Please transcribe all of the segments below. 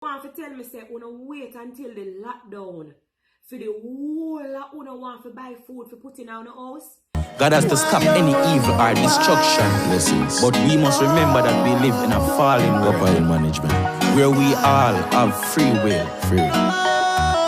Want to tell me say una wait until the lockdown for the whole of una want to buy food for put in our house? God has to stop any evil or destruction. Blessings. But we must remember that we live in a fallen world management, where we all have free will. Free.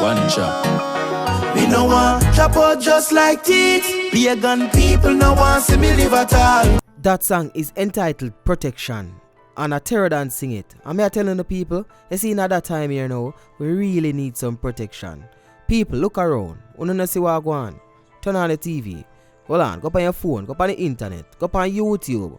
One chop. Me no want chop out just like teeth. Pagan people no want see me live at all. That song is entitled Protection. And a Terro dance sing it. And me are telling the people, you see, in that time here now, we really need some protection. People, look around. You don't see what go on. Turn on the TV. Hold on, go on your phone, go on the internet, go on YouTube.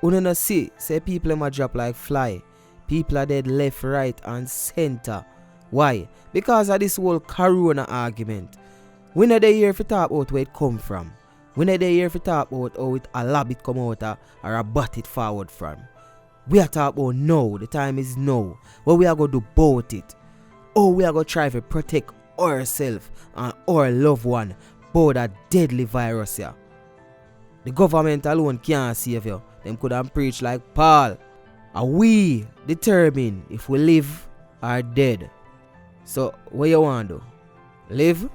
You don't see, say people might drop like fly. People are dead left, right, and center. Why? Because of this whole corona argument. We not here to talk about where it come from. We not here to talk about how a lab it come out or a bat it forward from. We are talking about now. The time is now. What we are going to do about it. Oh, we are going to try to protect ourselves and our loved one about that deadly virus here. The government alone can't save you. Them could have preached like Paul. And we determine if we live or dead. So, what you want to do? Live?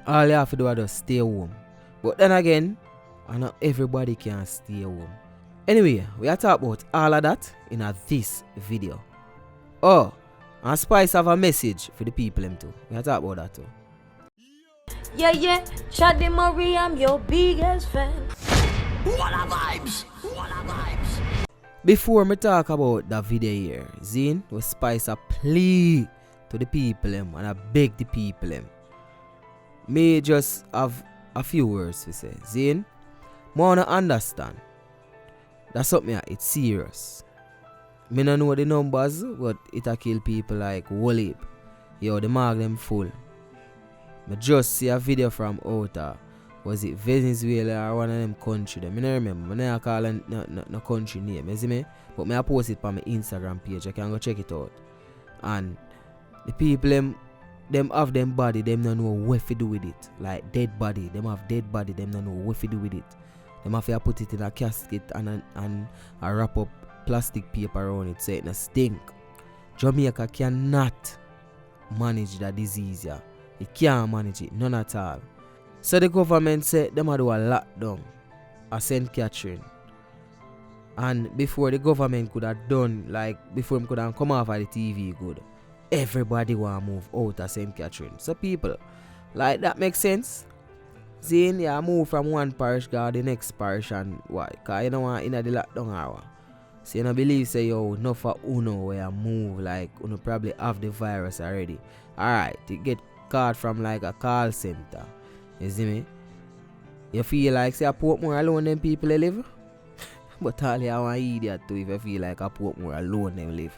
All you have to do is just stay home. But then again, not everybody can stay home. Anyway, we are talking about all of that in this video. Oh, and Spice have a message for the people them too. We are talking about that too. Yeah, Chaddy Marie, I'm your biggest fan. What a vibes! What a vibes! Before me talk about that video here, Zine, we Spice a plea to the people them and I beg the people them. Me just have a few words to say. Zine, I want to understand. That's something it's serious. Me don't know the numbers, but it'll kill people like Wallip. Yo, the mark them full. Me just see a video from outer. Was it Venezuela or one of them country? I don't remember. I don't call it no country name. You see me? But I post it on my Instagram page. I can go check it out. And the people them have them body, them don't know what to do with it. Like dead body. Them have dead body, them don't know what to do with it. Them have to put it in a casket and wrap up plastic paper around it so it not stink. Jamaica cannot manage that disease here. It can't manage it, none at all. So the government said them do a lockdown at St. Catherine. And before the government could have done, like before them could have come off of the TV good, everybody want to move out of St. Catherine. So people, like that makes sense? Zine, you move from one parish to the next parish and why? Because you don't want in the lockdown hour. So you don't believe say yo, no for uno where you move like uno probably have the virus already. Alright, you get called from like a call center. You see me? You feel like say a Portmore alone them people they live? But all you want idiot too if you feel like a Portmore alone them live.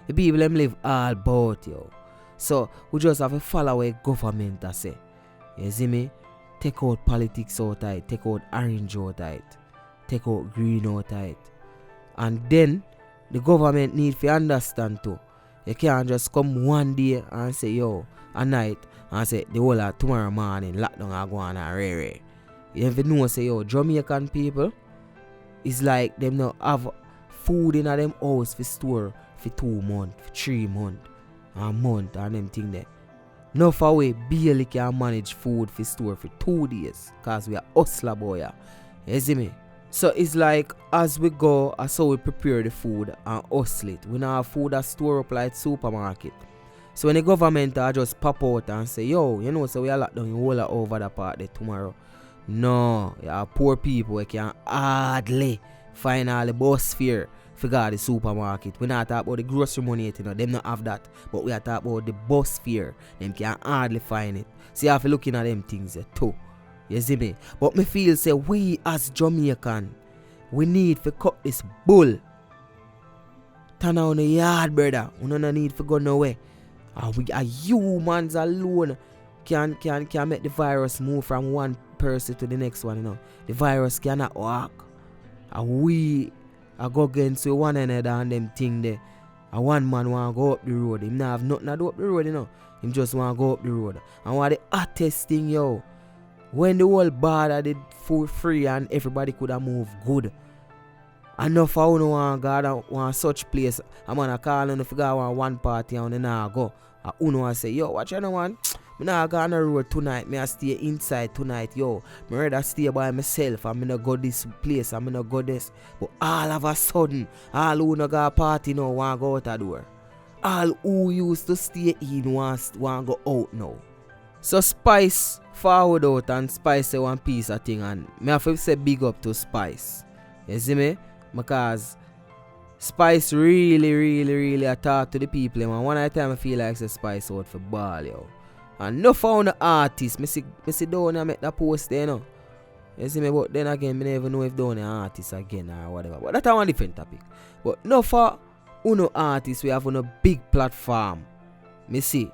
The people them live all about you. So we just have to follow what government say. You see me? Take out politics out of it. Take out orange out of it. Take out green out of it. And then the government need to understand too. You can't just come one day and say yo, a night and say the whole of tomorrow morning lockdown are going on rare. You never know say yo, Jamaican people is like them not have food in them house for store for 2 months, for 3 months, a month and them thing there. No for we barely can manage food for store for 2 days because we are hustler boy. You see me? So it's like as we go, as how we prepare the food and hustle it. We now have food that store up like supermarket. So when the government just pop out and say, yo, you know, so we are locked down, you hold it over the part there tomorrow. No, you have poor people who can hardly find all the bus fare for the supermarket. We not talk about the grocery money yet, you know, them not have that. But we are talking about the bus fare. Them can hardly find it. So you have to look at them things there too. You see me? But me feel say we as Jamaican, we need to cut this bull. Turn on the yard, brother. We don't need to go nowhere. We are humans alone can make the virus move from one person to the next one, you know. The virus cannot walk. And we I go against one another and them thing there. And one man want to go up the road. Him not have nothing to do up the road, you know. Him just want to go up the road. And what the hottest thing, yo, when the whole border did food free and everybody could have moved good. Enough of you want go want such place. I'm gonna call you if you go one party and you nah go. And you want say, yo, what you know want? Me nah go on the road tonight. Me I stay inside tonight, yo. Me rather stay by myself. I'm gonna go this place. I'm gonna go this. But all of a sudden, all who no go party now want go out the door. All who used to stay in want go out now. So Spice forward out and Spice say one piece of thing, and me have to say big up to Spice. You see me? Because Spice really talk to the people, and one of the time I feel like say Spice out for ball, yo. And no found the artist. Me see down and make that post there, you know. You see me? But then again, me never know if down the artist again or whatever. But that's one different topic. But no for uno artists we have on a big platform. Me see.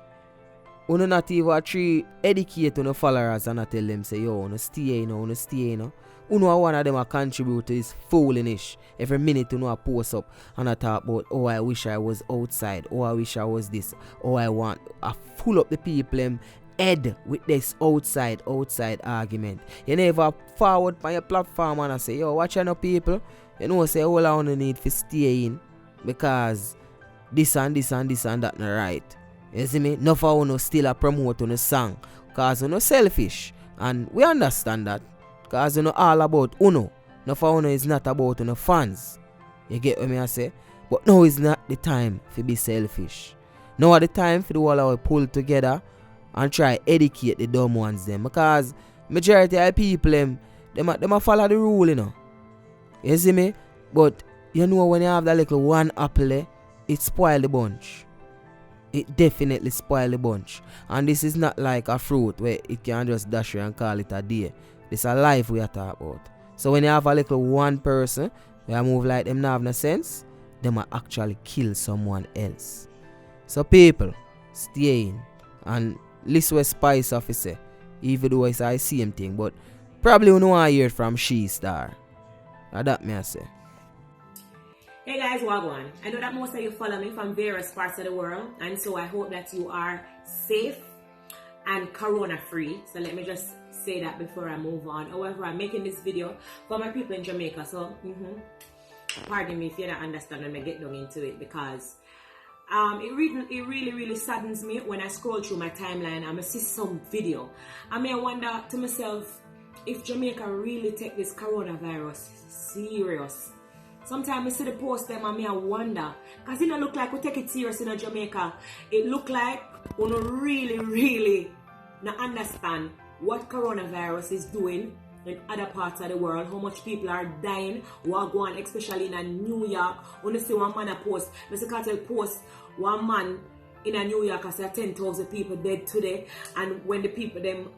Uno not even three educate on followers and I tell them say, yo, uno stay, you know, Uno one of them a contribute to this foolishness. Every minute you know I post up and I talk about, oh, I wish I was outside, oh, I wish I was this, oh, I full up the people head with this outside argument. You never forward on your platform and I say, yo, watch out people, you know say all I wanna need for stay in because this and that not right. You see me? No for uno still a promote on a song cause uno selfish and we understand that. Because you know all about uno. No for uno is not about uno fans. You get what I say? But now is not the time to be selfish. Now is the time for the whole of pull together and try educate the dumb ones them. Because majority of people them follow the rule, you know. You see me? But you know when you have that little one apple, it spoil the bunch. It definitely spoil the bunch. And this is not like a fruit where it can just dash you and call it a day. It's a life we are talking about. So when you have a little one person, they move like them not have no sense, they might actually kill someone else. So people, stay in and listen what Spice officer, even though it's the same thing, but probably you know I hear from She Star. That me I say. Hey guys, Wagwan. I know that most of you follow me from various parts of the world, and so I hope that you are safe and corona free. So let me just say that before I move on. However, I'm making this video for my people in Jamaica, so pardon me if you don't understand when I get down into it, because it really saddens me when I scroll through my timeline and I see some video. I may wonder to myself if Jamaica really take this coronavirus serious. Sometimes I see the post them and I wonder, because it don't look like we take it serious in Jamaica. It look like we don't really not understand what coronavirus is doing in other parts of the world, how much people are dying, what go on, especially in New York. When you see one man post, Mr. Cartel post one man in New York, I say 10,000 people dead today, and when the people them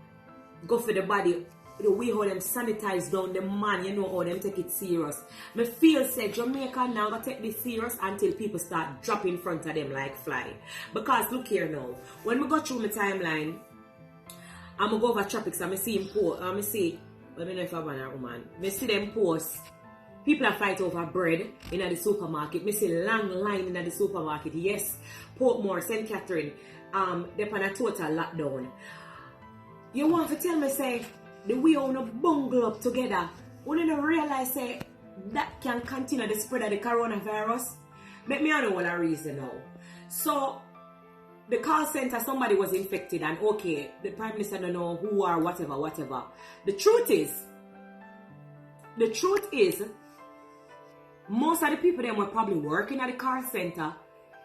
go for the body, the way how them sanitize down the man, you know how them take it serious. Me feel say Jamaica now gonna take this serious until people start dropping in front of them like fly. Because look here now, when we go through my timeline, I'm gonna go over tropics and I see him post. Let me know if I'm a woman. I see them post. People are fight over bread in the supermarket. I see long line in the supermarket. Yes, Portmore, St. Catherine, they're on a total lockdown. You want to tell me say the way on a bungle up together, we don't realize say that can continue the spread of the coronavirus? Make me know what a reason now. So the call center, somebody was infected and okay, the Prime Minister don't know who or whatever. The truth is, most of the people them were probably working at the call center.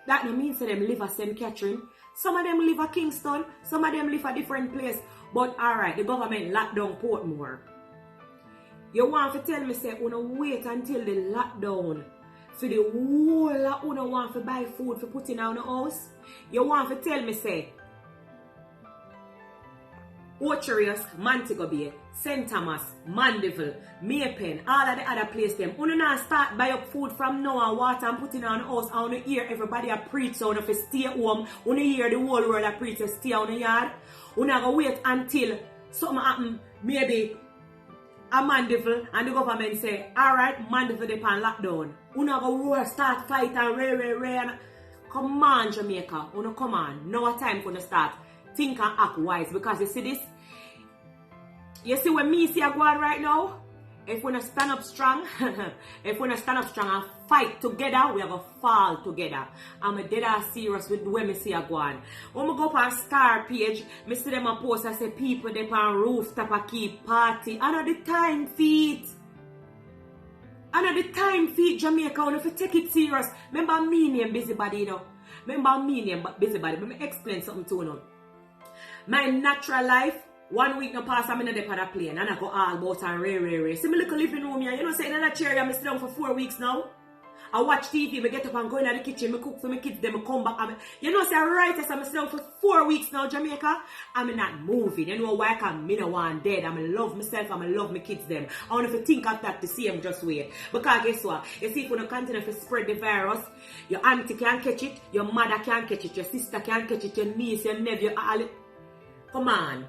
That no means that them live at St. Catherine. Some of them live at Kingston, some of them live at different place. But alright, the government locked down Portmore. You want to tell me say, you wait until the lockdown for the whole of you want to buy food for putting on the house? You want to tell me say Ocherius, Montego Bay, St. Thomas, Mandeville, Maypen, all of the other places them. You not start buy up food from now and water and putting on the house and you hear everybody a preach so you stay home. You hear the whole world a preach to stay on the yard. You not go wait until something happen, maybe a Mandeville and the government say, alright, Mandeville they pan lockdown. You not go start fight and and come on Jamaica, you come on. Now time for to start. Think and act wise, because you see this. You see when me see a go on right now? If we not stand up strong, if we not stand up strong and fight together, we have a fall together. I'm a dead ass serious with the way me see a go on. When we go up on Star page, me see them a post and say people they on rooftop a keep party. Another time feet. Another time feet Jamaica. When if you take it serious, remember me name busybody, you know. Remember me name busybody. Let me explain something to you now. My natural life. 1 week no pass, I'm in a depot plane and I go all about and ray. See my little living room here, you know, saying in a chair, I'm sit down for 4 weeks now. I watch TV, I get up and go in the kitchen, I cook for my kids, then I come back. You know, say right as I'm sit down for 4 weeks now, Jamaica, I'm not moving. You know why? Because I don't want dead. I love myself, I love my kids them. I want to think of that to see them just wait. Because guess what? You see, if you don't continue to spread the virus, your auntie can't catch it, your mother can't catch it, your sister can't catch it, your niece, your nephew, all. Come on.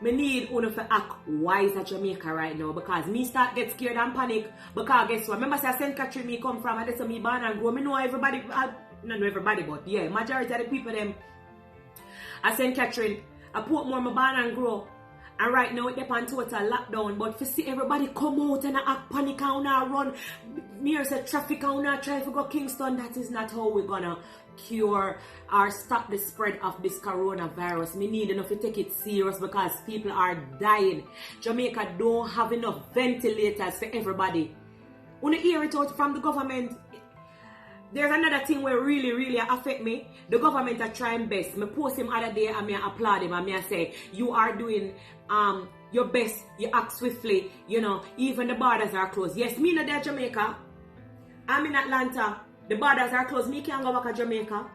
Me need one to act wise at Jamaica right now because me start get scared and panic because guess what? Remember say St. Catherine me come from and that's me born and grow. Me know everybody, not know everybody but yeah, majority of the people them at St. Catherine, I put more my born and grow. And right now it depends on total lockdown, but to see everybody come out and act panic and run near say traffic and try to go Kingston, that is not how we're gonna cure or stop the spread of this coronavirus. We need enough to take it serious because people are dying. Jamaica don't have enough ventilators for everybody. When you hear it out from the government, there's another thing where really affect me. The government are trying best. Me post him other day and me applaud him and me say, you are doing your best, you act swiftly, you know, even the borders are closed. Yes, me not there Jamaica. I'm in Atlanta. The borders are closed. Me can't go back to Jamaica.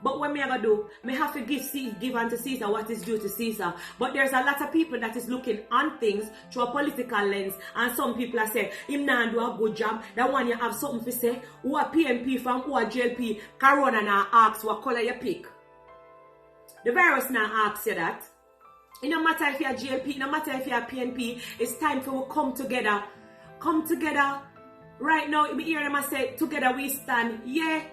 But what me I gonna do? Me have to give unto Caesar what is due to Caesar. But there's a lot of people that is looking on things through a political lens. And some people are saying, him nah do a good job. That one you have something to say. Who are PNP from, who are JLP? Corona now asks what color you pick. The virus now asks you that. It no matter if you are JLP, no matter if you are PNP, it's time for we come together. Come together. Right now, you hear them say, together we stand. Yeah.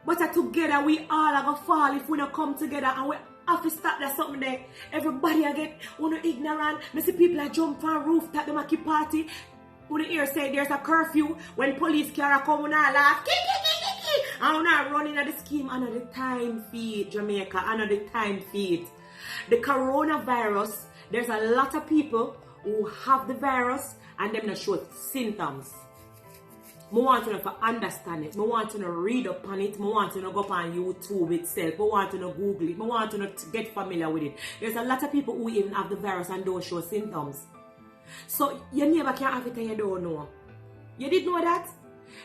But together we all are going to fall if we don't come together and we have to start that something there. Everybody get ignorant. I see people that jump from roof, that them keep party. When you hear say there's a curfew, when police car come and laugh. And we're not running at the scheme. Another time feed, Jamaica. Another time feed. The coronavirus, there's a lot of people who have the virus and them not show symptoms. I want to understand it. I want to read up on it. I want to go up on YouTube itself. I want to Google it. I want to get familiar with it. There's a lot of people who even have the virus and don't show symptoms. So your neighbor can't have it and you don't know. You did know that?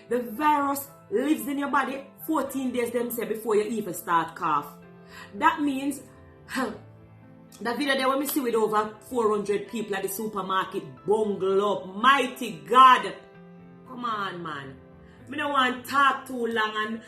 The virus lives in your body 14 days themselves before you even start cough. That means that video there when we see with over 400 people at the supermarket bungle up. Mighty God. Come on, man. I don't want to talk too long and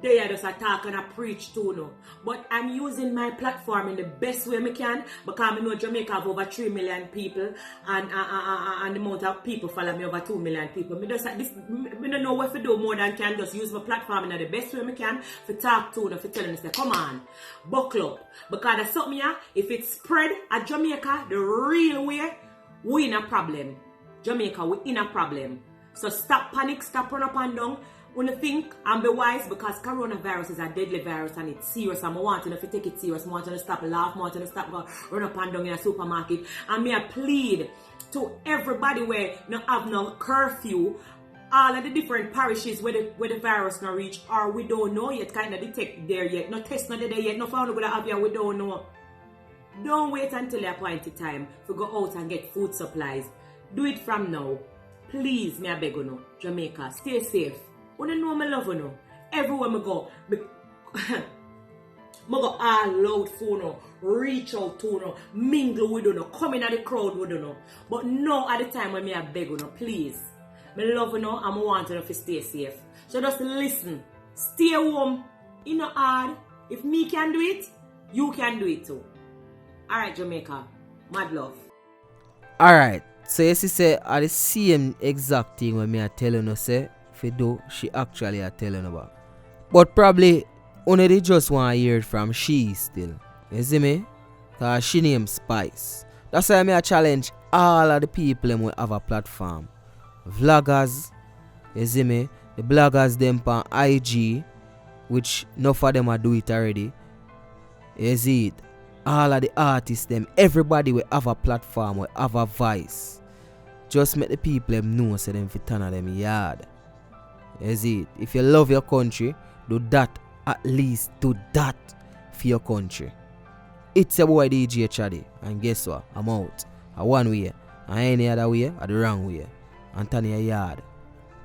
they are just a talk and a preach too, no. But I'm using my platform in the best way I can because I know Jamaica have over 3 million people and the amount of people follow me over 2 million people. I don't know what to do more than can just use my platform in the best way I can to talk to them, to tell them, say, come on, buckle up. Because there's something here, if it's spread at Jamaica the real way, we in a problem. Jamaica, we in a problem. So stop panic, stop run up and down. When you think and be wise because coronavirus is a deadly virus and it's serious and I want you to take it serious. I want you to stop laugh, I want you to stop run up and down in a supermarket. And me I plead to everybody where you have no curfew, all of the different parishes where the virus not reach or we don't know yet, kind of detect there yet, no test not there yet, no found going to have here, we don't know. Don't wait until the appointed time to go out and get food supplies. Do it from now. Please, me I beg you now, Jamaica, stay safe. When you know me love you know, everywhere I go, I go all out for you, reach out to you, mingle with you, come in at the crowd with you. But now at the time when I beg you, please, I love you and I want you to stay safe. So just listen, stay home, you know hard. If me can do it, you can do it too. Alright Jamaica, mad love. Alright, so you see say are the same exact thing when me I tell you no say. Do she actually are telling about. But probably only they just want to hear it from she still. You see me? Cause she named Spice. That's why I challenge all of the people them will have a platform. Vloggers, you see me? The bloggers them on IG, which enough of them are do it already. You see it? All of the artists them, everybody will have a platform, will have a voice. Just make the people them know so them fit turn them yard. You see it? If you love your country, do that. At least do that for your country. It's your boy DJ Chaddy, and guess what? I'm out. I one way, and any other way, I the wrong way. And turn your yard.